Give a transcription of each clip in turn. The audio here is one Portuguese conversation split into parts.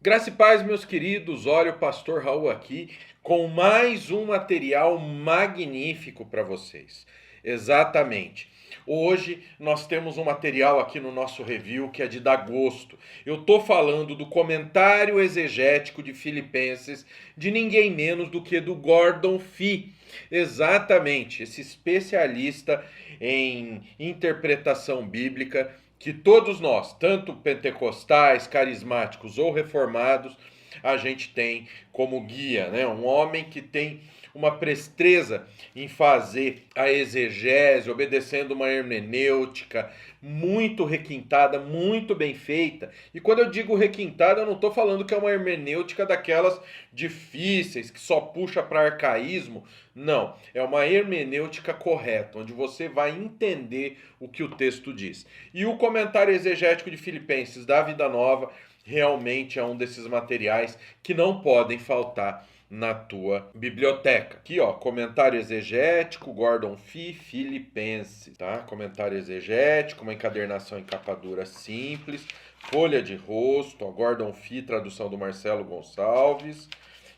Graça e paz, meus queridos. Olha o pastor Raul aqui com mais um material magnífico para vocês. Exatamente. Hoje nós temos um material aqui no nosso review que é de dar gosto. Eu estou falando do comentário exegético de Filipenses de ninguém menos do que do Gordon Fee. Exatamente, esse especialista em interpretação bíblica que todos nós, tanto pentecostais, carismáticos ou reformados, a gente tem como guia, né? Um homem que tem uma presteza em fazer a exegese, obedecendo uma hermenêutica muito requintada, muito bem feita. E quando eu digo requintada, eu não estou falando que é uma hermenêutica daquelas difíceis, que só puxa para arcaísmo. Não, é uma hermenêutica correta, onde você vai entender o que o texto diz. E o comentário exegético de Filipenses da Vida Nova realmente é um desses materiais que não podem faltar na tua biblioteca. Aqui, ó, comentário exegético, Gordon Fee, Filipenses, tá? Comentário exegético, uma encadernação em capa dura simples, folha de rosto, ó, Gordon Fee, tradução do Marcelo Gonçalves,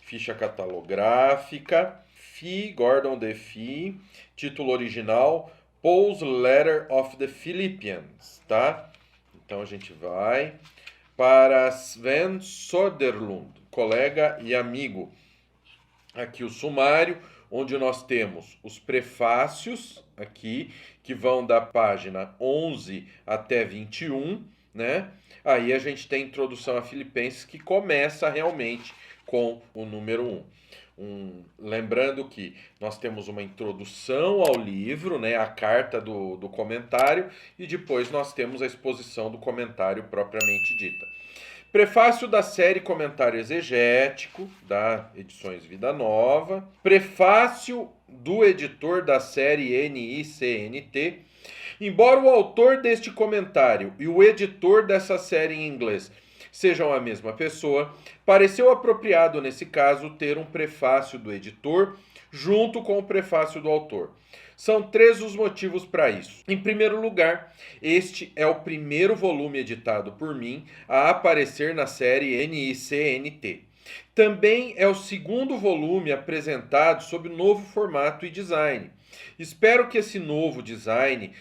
ficha catalográfica, Fee, Gordon de Fee, título original, Paul's Letter of the Philippians, tá? Então a gente vai para Sven Soderlund, colega e amigo. Aqui o sumário, onde nós temos os prefácios aqui, que vão da página 11 até 21, né? Aí a gente tem a introdução a Filipenses, que começa realmente com o número 1. Lembrando que nós temos uma introdução ao livro, né, a carta do comentário, e depois nós temos a exposição do comentário propriamente dita. Prefácio da série Comentário Exegético, da Edições Vida Nova. Prefácio do editor da série NICNT. Embora o autor deste comentário e o editor dessa série em inglês sejam a mesma pessoa, pareceu apropriado nesse caso ter um prefácio do editor junto com o prefácio do autor. São três os motivos para isso. Em primeiro lugar, este é o primeiro volume editado por mim a aparecer na série NICNT. Também é o segundo volume apresentado sob novo formato e design. Espero que esse novo design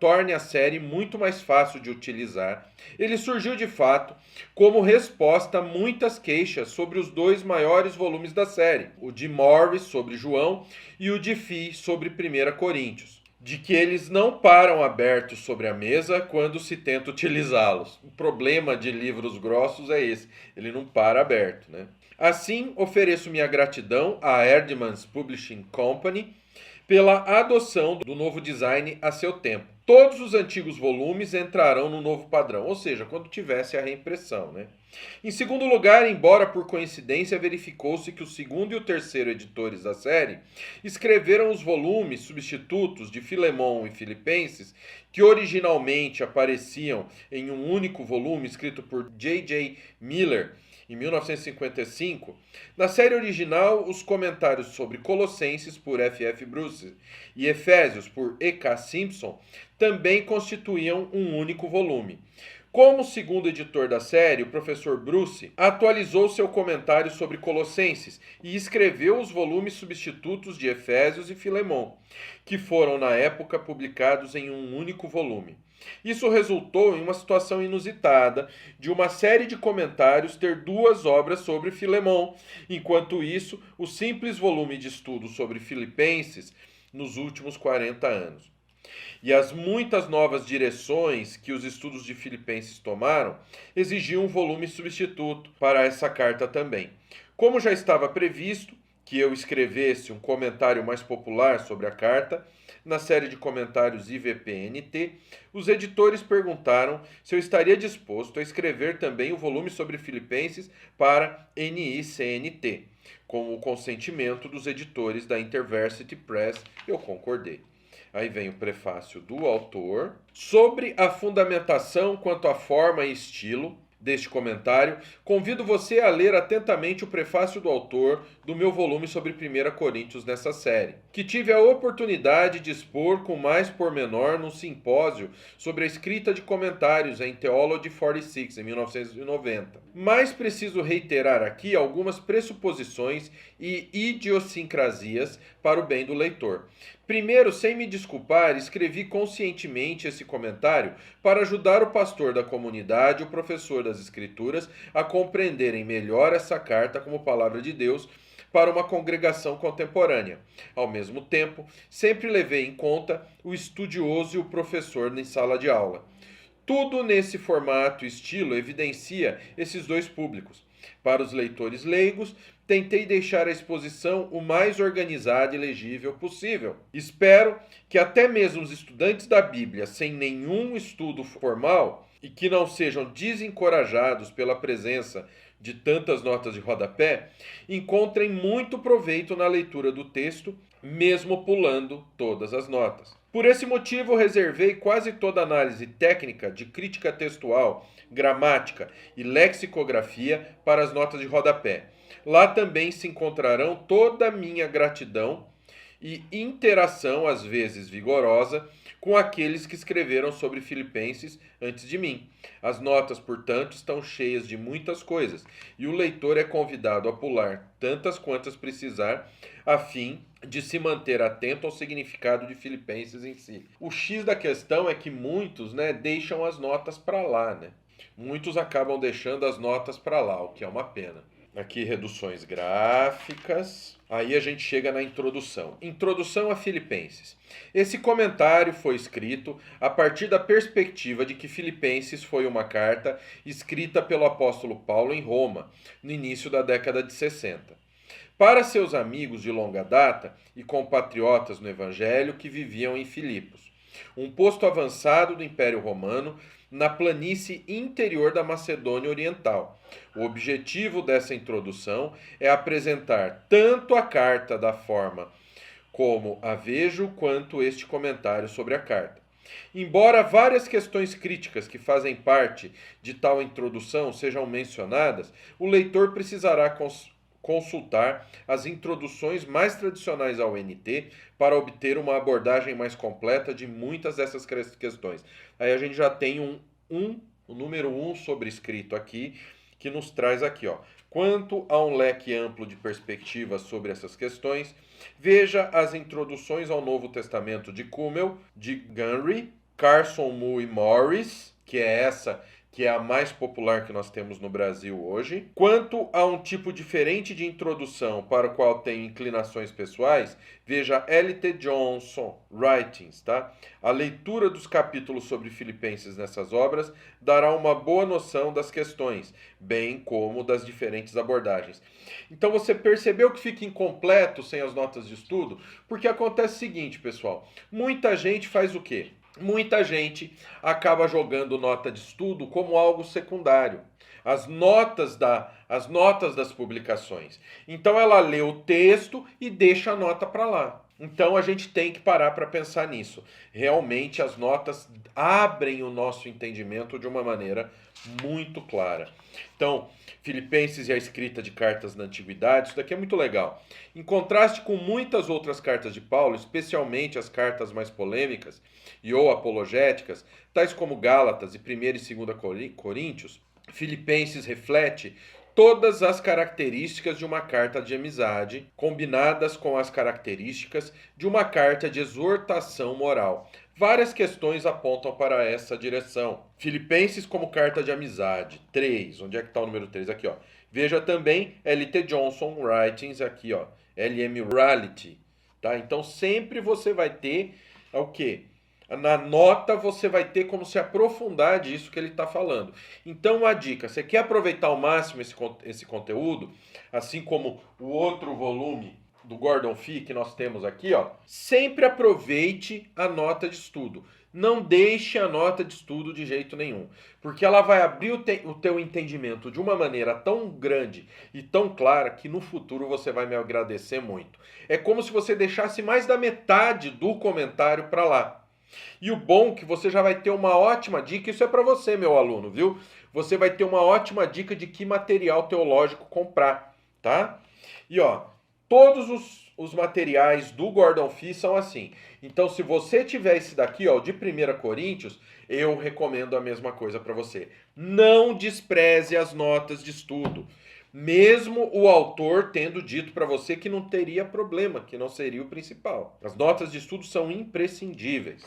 torne a série muito mais fácil de utilizar. Ele surgiu de fato como resposta a muitas queixas sobre os dois maiores volumes da série, o de Morris sobre João e o de Fee sobre 1 Coríntios, de que eles não param abertos sobre a mesa quando se tenta utilizá-los. O problema de livros grossos é esse, ele não para aberto, né? Assim, ofereço minha gratidão à Erdmans Publishing Company pela adoção do novo design a seu tempo. Todos os antigos volumes entrarão no novo padrão, ou seja, quando tivesse a reimpressão, né? Em segundo lugar, embora por coincidência verificou-se que o segundo e o terceiro editores da série escreveram os volumes substitutos de Filemão e Filipenses, que originalmente apareciam em um único volume escrito por J.J. Miller em 1955, na série original, os comentários sobre Colossenses por F.F. Bruce e Efésios por E.K. Simpson também constituíam um único volume. Como segundo editor da série, o professor Bruce atualizou seu comentário sobre Colossenses e escreveu os volumes substitutos de Efésios e Filemão, que foram na época publicados em um único volume. Isso resultou em uma situação inusitada de uma série de comentários ter duas obras sobre Filemão, enquanto isso, o simples volume de estudo sobre Filipenses nos últimos 40 anos. E as muitas novas direções que os estudos de Filipenses tomaram exigiam um volume substituto para essa carta também. Como já estava previsto que eu escrevesse um comentário mais popular sobre a carta, na série de comentários IVPNT, os editores perguntaram se eu estaria disposto a escrever também o volume sobre Filipenses para NICNT. Com o consentimento dos editores da InterVarsity Press, eu concordei. Aí vem o prefácio do autor. Sobre a fundamentação quanto à forma e estilo deste comentário, convido você a ler atentamente o prefácio do autor do meu volume sobre 1 Coríntios nessa série, que tive a oportunidade de expor com mais pormenor num simpósio sobre a escrita de comentários em Theology 46, em 1990. Mas preciso reiterar aqui algumas pressuposições e idiosincrasias para o bem do leitor. Primeiro, sem me desculpar, escrevi conscientemente esse comentário para ajudar o pastor da comunidade, o professor das Escrituras, a compreenderem melhor essa carta como palavra de Deus para uma congregação contemporânea. Ao mesmo tempo, sempre levei em conta o estudioso e o professor em sala de aula. Tudo nesse formato e estilo evidencia esses dois públicos. Para os leitores leigos, tentei deixar a exposição o mais organizada e legível possível. Espero que até mesmo os estudantes da Bíblia, sem nenhum estudo formal e que não sejam desencorajados pela presença de tantas notas de rodapé, encontrem muito proveito na leitura do texto, mesmo pulando todas as notas. Por esse motivo, reservei quase toda a análise técnica de crítica textual, gramática e lexicografia para as notas de rodapé. Lá também se encontrarão toda a minha gratidão e interação, às vezes vigorosa, com aqueles que escreveram sobre Filipenses antes de mim. As notas, portanto, estão cheias de muitas coisas, e o leitor é convidado a pular tantas quantas precisar, a fim de se manter atento ao significado de Filipenses em si. O X da questão é que muitos, deixam as notas para lá, Muitos acabam deixando as notas para lá, o que é uma pena. Aqui, reduções gráficas. Aí a gente chega na introdução. Introdução a Filipenses. Esse comentário foi escrito a partir da perspectiva de que Filipenses foi uma carta escrita pelo apóstolo Paulo em Roma, no início da década de 60. Para seus amigos de longa data e compatriotas no Evangelho que viviam em Filipos, um posto avançado do Império Romano na planície interior da Macedônia Oriental. O objetivo dessa introdução é apresentar tanto a carta da forma como a vejo, quanto este comentário sobre a carta. Embora várias questões críticas que fazem parte de tal introdução sejam mencionadas, o leitor precisará consultar as introduções mais tradicionais ao NT para obter uma abordagem mais completa de muitas dessas questões. Aí a gente já tem o número 1 sobrescrito aqui, que nos traz aqui, Quanto a um leque amplo de perspectivas sobre essas questões, veja as introduções ao Novo Testamento de Kummel, de Gunry, Carson, Mu e Morris, que é essa que é a mais popular que nós temos no Brasil hoje. Quanto a um tipo diferente de introdução para o qual tenho inclinações pessoais, veja L.T. Johnson Writings, tá? A leitura dos capítulos sobre Filipenses nessas obras dará uma boa noção das questões, bem como das diferentes abordagens. Então você percebeu que fica incompleto sem as notas de estudo? Porque acontece o seguinte, pessoal, muita gente faz o quê? Muita gente acaba jogando nota de estudo como algo secundário. As notas das publicações. Então ela lê o texto e deixa a nota para lá. Então a gente tem que parar para pensar nisso. Realmente as notas abrem o nosso entendimento de uma maneira muito clara. Então, Filipenses e a escrita de cartas na antiguidade, isso daqui é muito legal. Em contraste com muitas outras cartas de Paulo, especialmente as cartas mais polêmicas e ou apologéticas, tais como Gálatas e 1 e 2 Coríntios, Filipenses reflete todas as características de uma carta de amizade, combinadas com as características de uma carta de exortação moral. Várias questões apontam para essa direção. Filipenses como carta de amizade. 3. Onde é que está o número 3? Aqui, Veja também L.T. Johnson Writings, aqui, L.M. Reality. Tá? Então, sempre você vai ter o quê? Na nota você vai ter como se aprofundar disso que ele está falando. Então, uma dica, você quer aproveitar ao máximo esse conteúdo, assim como o outro volume do Gordon Fee que nós temos aqui, sempre aproveite a nota de estudo. Não deixe a nota de estudo de jeito nenhum, porque ela vai abrir o teu entendimento de uma maneira tão grande e tão clara que no futuro você vai me agradecer muito. É como se você deixasse mais da metade do comentário para lá. E o bom é que você já vai ter uma ótima dica, isso é para você, meu aluno, viu? você vai ter uma ótima dica de que material teológico comprar, tá? E ó, todos os materiais do Gordon Fee são assim. Então, se você tiver esse daqui, ó, de 1 Coríntios, eu recomendo a mesma coisa para você. Não despreze as notas de estudo. Mesmo o autor tendo dito para você que não teria problema, que não seria o principal. As notas de estudo são imprescindíveis.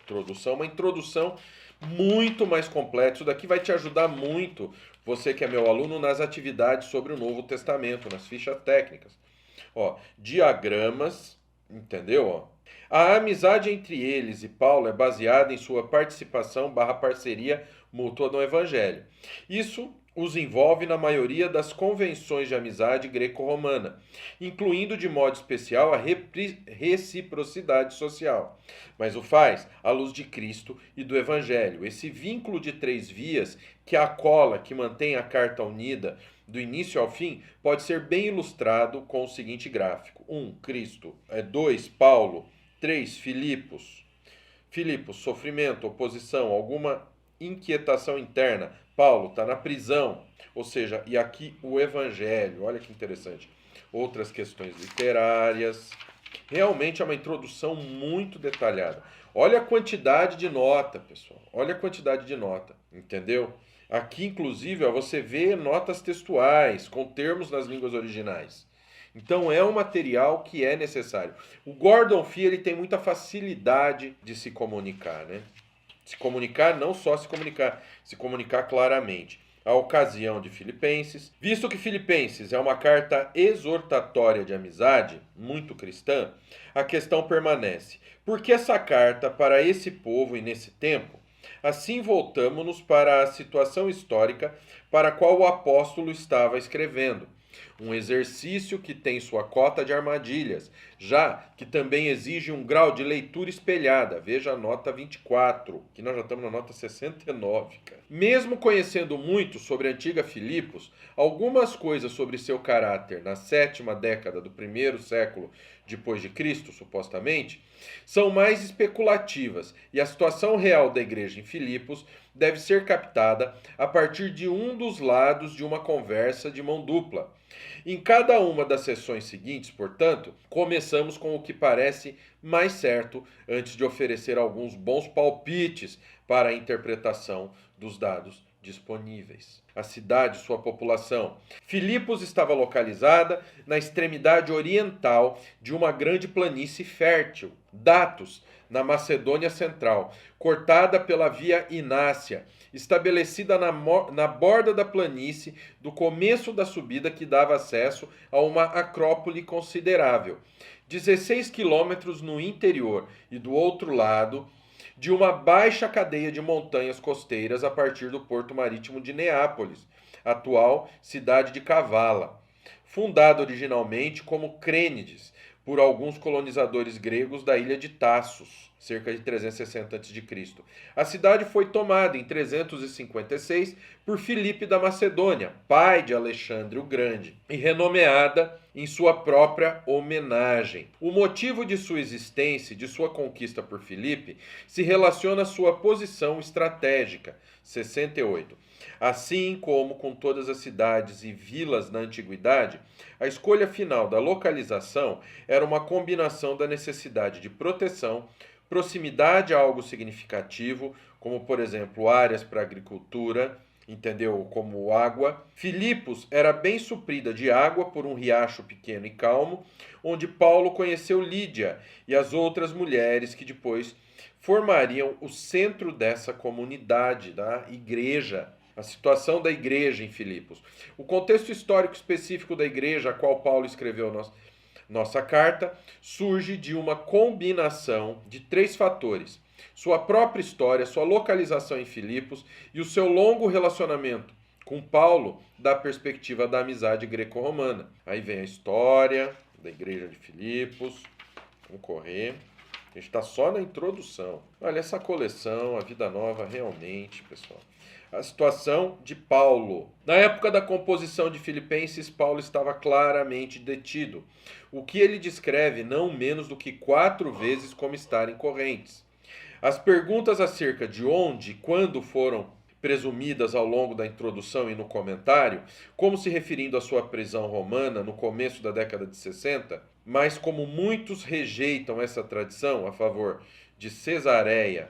Introdução, uma introdução muito mais completa. Isso daqui vai te ajudar muito, você que é meu aluno, nas atividades sobre o Novo Testamento, nas fichas técnicas. Ó, diagramas, entendeu? Ó. A amizade entre eles e Paulo é baseada em sua participação/parceria mútua no Evangelho. Isso os envolve na maioria das convenções de amizade greco-romana, incluindo de modo especial a reciprocidade social. Mas o faz à luz de Cristo e do Evangelho. Esse vínculo de 3 vias que a cola, que mantém a carta unida do início ao fim, pode ser bem ilustrado com o seguinte gráfico. 1. Cristo. 2. Paulo. 3. Filipos. Filipos, sofrimento, oposição, alguma inquietação interna. Paulo está na prisão, ou seja, e aqui o Evangelho, olha que interessante. Outras questões literárias. Realmente é uma introdução muito detalhada. Olha a quantidade de nota, pessoal. Olha a quantidade de nota, entendeu? Aqui, inclusive, ó, você vê notas textuais com termos nas línguas originais. Então é um material que é necessário. O Gordon Fee ele tem muita facilidade de se comunicar, né? Se comunicar, não só se comunicar claramente. A ocasião de Filipenses. Visto que Filipenses é uma carta exortatória de amizade, muito cristã, a questão permanece. Por que essa carta para esse povo e nesse tempo? Assim voltamos-nos para a situação histórica para a qual o apóstolo estava escrevendo. Um exercício que tem sua cota de armadilhas, já que também exige um grau de leitura espelhada. Veja a nota 24, que nós já estamos na nota 69, cara. Mesmo conhecendo muito sobre a antiga Filipos, algumas coisas sobre seu caráter na 7ª década do 1º século depois de Cristo, supostamente, são mais especulativas, e a situação real da igreja em Filipos deve ser captada a partir de um dos lados de uma conversa de mão dupla. Em cada uma das sessões seguintes, portanto, começamos com o que parece mais certo, antes de oferecer alguns bons palpites para a interpretação dos dados disponíveis. A cidade, sua população. Filipos estava localizada na extremidade oriental de uma grande planície fértil, Datos, na Macedônia Central, cortada pela via Inácia, estabelecida na borda da planície do começo da subida que dava acesso a uma acrópole considerável. 16 quilômetros no interior e do outro lado de uma baixa cadeia de montanhas costeiras a partir do porto marítimo de Neápolis, atual cidade de Kavala, fundada originalmente como Crênides por alguns colonizadores gregos da ilha de Tassos, cerca de 360 a.C. A cidade foi tomada em 356 por Filipe da Macedônia, pai de Alexandre o Grande, e renomeada em sua própria homenagem. O motivo de sua existência e de sua conquista por Filipe se relaciona à sua posição estratégica, 68. Assim como com todas as cidades e vilas na antiguidade, a escolha final da localização era uma combinação da necessidade de proteção, proximidade a algo significativo, como por exemplo áreas para agricultura, entendeu? Como água. Filipos era bem suprida de água por um riacho pequeno e calmo, onde Paulo conheceu Lídia e as outras mulheres que depois formariam o centro dessa comunidade, da igreja. A situação da igreja em Filipos. O contexto histórico específico da igreja a qual Paulo escreveu nossa carta surge de uma combinação de 3 fatores: sua própria história, sua localização em Filipos e o seu longo relacionamento com Paulo da perspectiva da amizade greco-romana. Aí vem a história da igreja de Filipos. Vamos correr. A gente está só na introdução. Olha, essa coleção, a Vida Nova, realmente, pessoal. A situação de Paulo. Na época da composição de Filipenses, Paulo estava claramente detido, o que ele descreve não menos do que 4 vezes como estar em correntes. As perguntas acerca de onde e quando foram presumidas ao longo da introdução e no comentário, como se referindo à sua prisão romana no começo da década de 60, mas como muitos rejeitam essa tradição a favor de Cesareia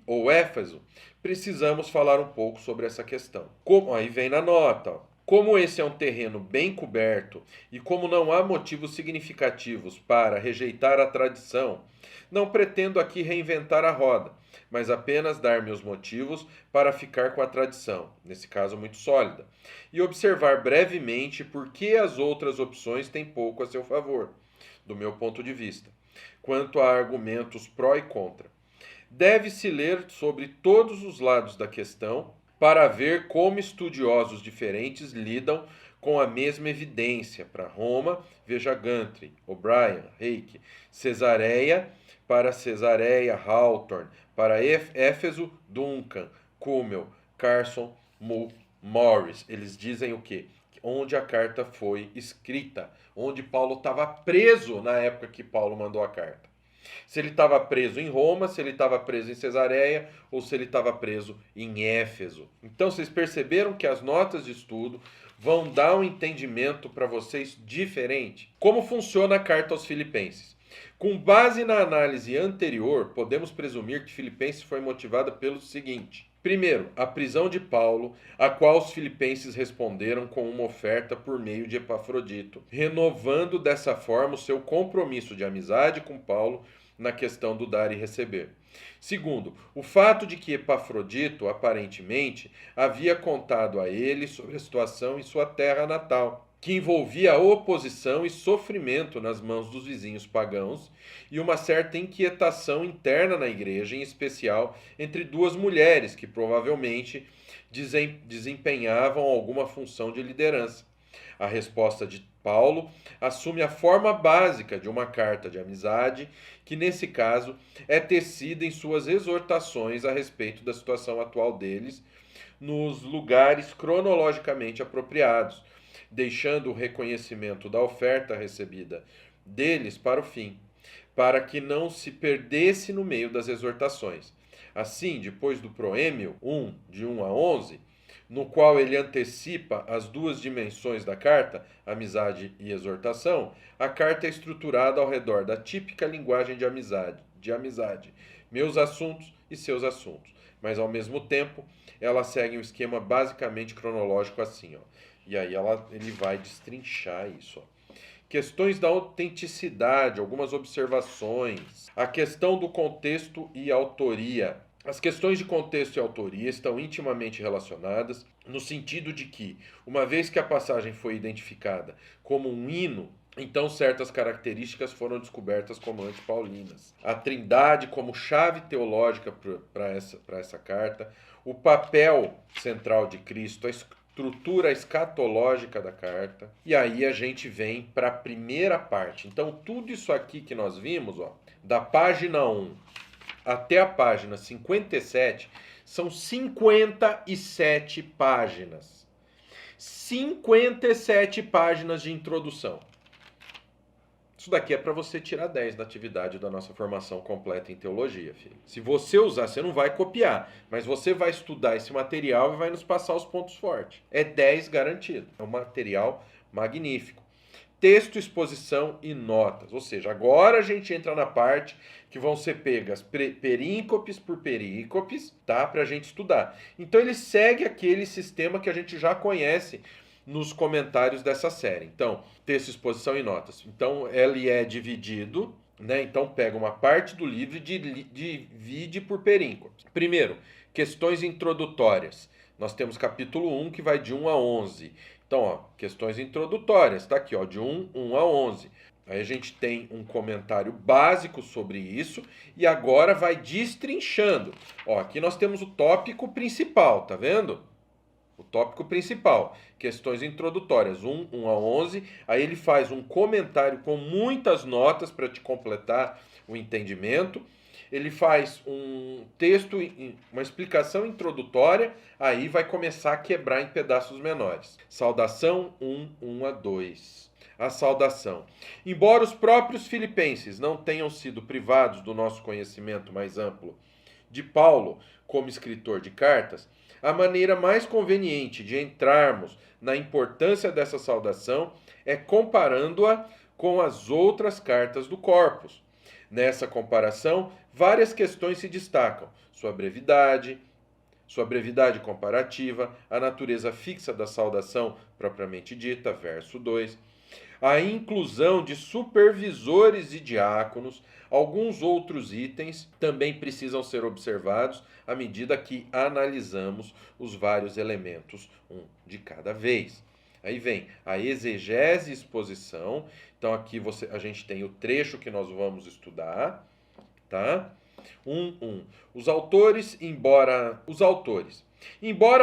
ou Éfeso, precisamos falar um pouco sobre essa questão. Aí vem na nota, ó. Como esse é um terreno bem coberto e como não há motivos significativos para rejeitar a tradição, não pretendo aqui reinventar a roda, mas apenas dar meus motivos para ficar com a tradição, nesse caso muito sólida, e observar brevemente por que as outras opções têm pouco a seu favor, do meu ponto de vista, quanto a argumentos pró e contra. Deve-se ler sobre todos os lados da questão para ver como estudiosos diferentes lidam com a mesma evidência. Para Roma, veja Gantry, O'Brien, Reik, Cesareia, para Cesareia, Hawthorne, para Éfeso, Duncan, Kummel, Carson, Morris. Eles dizem o quê? Onde a carta foi escrita, onde Paulo estava preso na época que Paulo mandou a carta. Se ele estava preso em Roma, se ele estava preso em Cesareia ou se ele estava preso em Éfeso. Então vocês perceberam que as notas de estudo vão dar um entendimento para vocês diferente. Como funciona a carta aos Filipenses? Com base na análise anterior, podemos presumir que Filipenses foi motivada pelo seguinte. Primeiro, a prisão de Paulo, a qual os filipenses responderam com uma oferta por meio de Epafrodito, renovando dessa forma o seu compromisso de amizade com Paulo na questão do dar e receber. Segundo, o fato de que Epafrodito, aparentemente, havia contado a ele sobre a situação em sua terra natal, que envolvia oposição e sofrimento nas mãos dos vizinhos pagãos e uma certa inquietação interna na igreja, em especial entre duas mulheres que provavelmente desempenhavam alguma função de liderança. A resposta de Paulo assume a forma básica de uma carta de amizade, que nesse caso é tecida em suas exortações a respeito da situação atual deles, nos lugares cronologicamente apropriados, deixando o reconhecimento da oferta recebida deles para o fim, para que não se perdesse no meio das exortações. Assim, depois do proêmio 1, de 1 a 11, no qual ele antecipa as duas dimensões da carta, amizade e exortação, a carta é estruturada ao redor da típica linguagem de amizade, meus assuntos e seus assuntos, mas ao mesmo tempo ela segue um esquema basicamente cronológico assim, ó. E aí ele vai destrinchar isso, ó. Questões da autenticidade, algumas observações, a questão do contexto e autoria. As questões de contexto e autoria estão intimamente relacionadas, no sentido de que, uma vez que a passagem foi identificada como um hino, então certas características foram descobertas como antipaulinas. A Trindade como chave teológica para essa carta, o papel central de Cristo, a estrutura escatológica da carta, e aí a gente vem para a primeira parte. Então tudo isso aqui que nós vimos, ó, da página 1 até a página 57, são 57 páginas. 57 páginas de introdução. Isso daqui é para você tirar 10 da atividade da nossa formação completa em teologia, filho. Se você usar, você não vai copiar, mas você vai estudar esse material e vai nos passar os pontos fortes. É 10 garantido. É um material magnífico. Texto, exposição e notas. Ou seja, agora a gente entra na parte que vão ser pegas períncopes por perícopes, tá? Para a gente estudar. Então ele segue aquele sistema que a gente já conhece nos comentários dessa série. Então, texto, exposição e notas. Então, ele é dividido, né? Então, pega uma parte do livro e divide por períncopes. Primeiro, questões introdutórias. Nós temos capítulo 1, que vai de 1 a 11. Então, ó, questões introdutórias, tá aqui, ó, de 1 a 11. Aí a gente tem um comentário básico sobre isso e agora vai destrinchando. Ó, aqui nós temos o tópico principal, tá vendo? O tópico principal, questões introdutórias, 1 a 11. Aí ele faz um comentário com muitas notas para te completar o entendimento. Ele faz um texto, uma explicação introdutória, aí vai começar a quebrar em pedaços menores. Saudação 1 a 2. A saudação. Embora os próprios filipenses não tenham sido privados do nosso conhecimento mais amplo de Paulo como escritor de cartas, A maneira mais conveniente de entrarmos na importância dessa saudação é comparando-a com as outras cartas do corpus. Nessa comparação, várias questões se destacam: sua brevidade comparativa, a natureza fixa da saudação propriamente dita, verso 2, a inclusão de supervisores e diáconos. Alguns outros itens também precisam ser observados à medida que analisamos os vários elementos, um de cada vez. Aí vem a exegese e exposição. Então aqui a gente tem o trecho que nós vamos estudar, tá? 1. Os autores, embora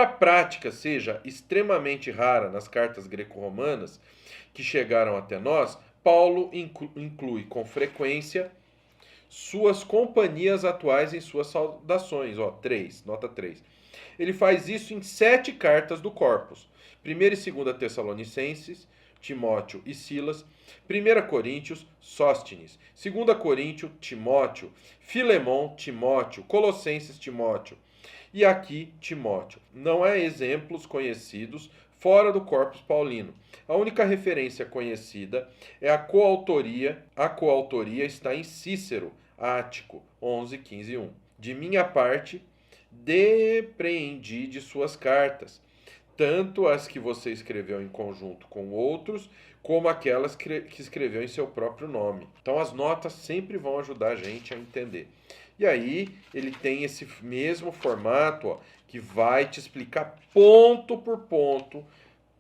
a prática seja extremamente rara nas cartas greco-romanas que chegaram até nós, Paulo inclui com frequência suas companhias atuais em suas saudações. 3, nota 3. Ele faz isso em 7 cartas do corpus. 1ª e 2ª Tessalonicenses, Timóteo e Silas. 1 Coríntios, Sóstenes. 2 Coríntios, Timóteo. Filemon, Timóteo. Colossenses, Timóteo. E aqui, Timóteo. Não há exemplos conhecidos fora do corpus paulino. A única referência conhecida é a coautoria. A coautoria está em Cícero, Ático, 11, 15 e 1. De minha parte, depreendi de suas cartas, tanto as que você escreveu em conjunto com outros, como aquelas que escreveu em seu próprio nome. Então as notas sempre vão ajudar a gente a entender. E aí ele tem esse mesmo formato, ó, que vai te explicar ponto por ponto.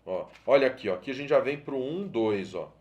Ó, olha aqui, ó, aqui a gente já vem para o 1, 2, ó.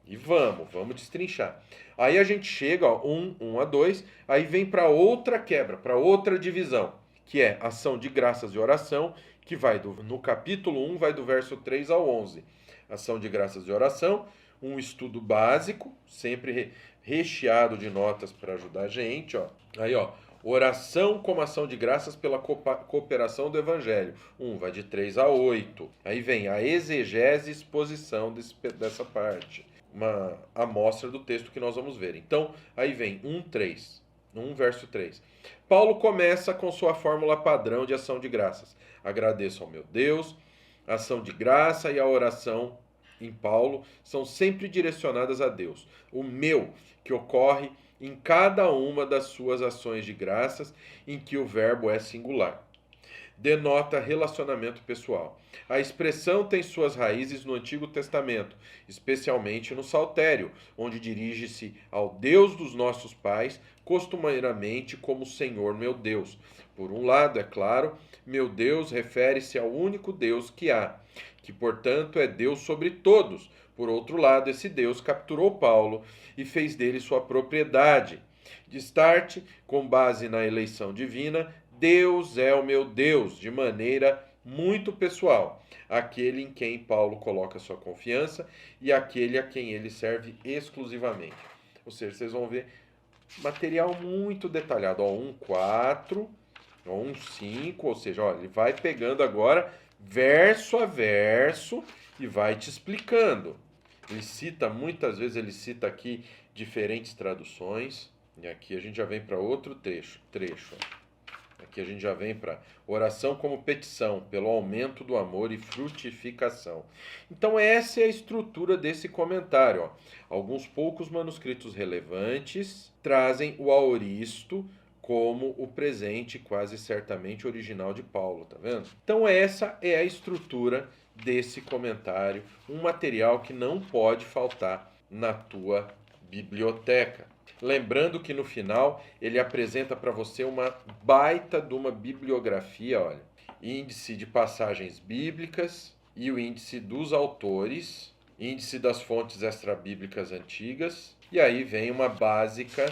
E vamos destrinchar. Aí a gente chega, ó, 1 a 2, aí vem para outra quebra, para outra divisão, que é ação de graças e oração, que vai no capítulo 1, vai do verso 3 ao 11. Ação de graças e oração, um estudo básico, sempre recheado de notas para ajudar a gente, ó. Aí, ó, oração como ação de graças pela cooperação do Evangelho. Vai de 3 a 8. Aí vem a exegese e exposição dessa parte. Uma amostra do texto que nós vamos ver. Então, aí vem 1 verso 3. Paulo começa com sua fórmula padrão de ação de graças. Agradeço ao meu Deus. A ação de graça e a oração em Paulo são sempre direcionadas a Deus. O meu, que ocorre em cada uma das suas ações de graças em que o verbo é singular, denota relacionamento pessoal. A expressão tem suas raízes no Antigo Testamento, especialmente no Saltério, onde dirige-se ao Deus dos nossos pais, costumeiramente como Senhor meu Deus. Por um lado, é claro, meu Deus refere-se ao único Deus que há, que portanto é Deus sobre todos. Por outro lado, esse Deus capturou Paulo e fez dele sua propriedade. Destarte, com base na eleição divina, Deus é o meu Deus, de maneira muito pessoal, aquele em quem Paulo coloca sua confiança e aquele a quem ele serve exclusivamente. Ou seja, vocês vão ver material muito detalhado, 1,4, 1,5, ou seja, ó, ele vai pegando agora verso a verso e vai te explicando. Ele cita, muitas vezes ele cita aqui diferentes traduções, e aqui a gente já vem para outro trecho. Aqui a gente já vem para oração como petição, pelo aumento do amor e frutificação. Então essa é a estrutura desse comentário. Ó. Alguns poucos manuscritos relevantes trazem o aoristo como o presente quase certamente original de Paulo, tá vendo? Então essa é a estrutura desse comentário, um material que não pode faltar na tua biblioteca. Lembrando que no final ele apresenta para você uma baita de uma bibliografia, olha, índice de passagens bíblicas e o índice dos autores, índice das fontes extrabíblicas antigas, e aí vem uma básica,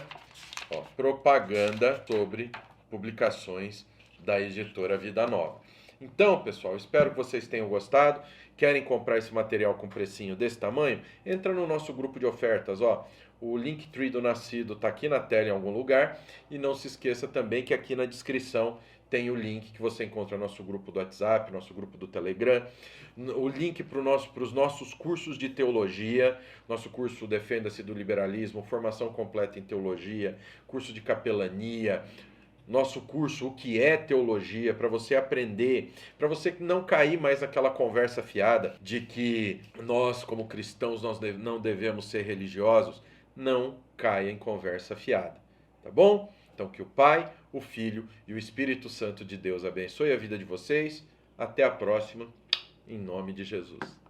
ó, propaganda sobre publicações da editora Vida Nova. Então, pessoal, espero que vocês tenham gostado. Querem comprar esse material com precinho desse tamanho? Entra no nosso grupo de ofertas, ó. O Linktree do Nascido está aqui na tela em algum lugar. E não se esqueça também que aqui na descrição tem o link que você encontra no nosso grupo do WhatsApp, nosso grupo do Telegram, o link para os nossos cursos de teologia, nosso curso Defenda-se do Liberalismo, formação completa em teologia, curso de capelania, nosso curso O que é Teologia, para você aprender, para você não cair mais naquela conversa fiada de que nós, como cristãos, nós não devemos ser religiosos. Não caia em conversa fiada, tá bom? Então que o Pai, o Filho e o Espírito Santo de Deus abençoe a vida de vocês. Até a próxima, em nome de Jesus.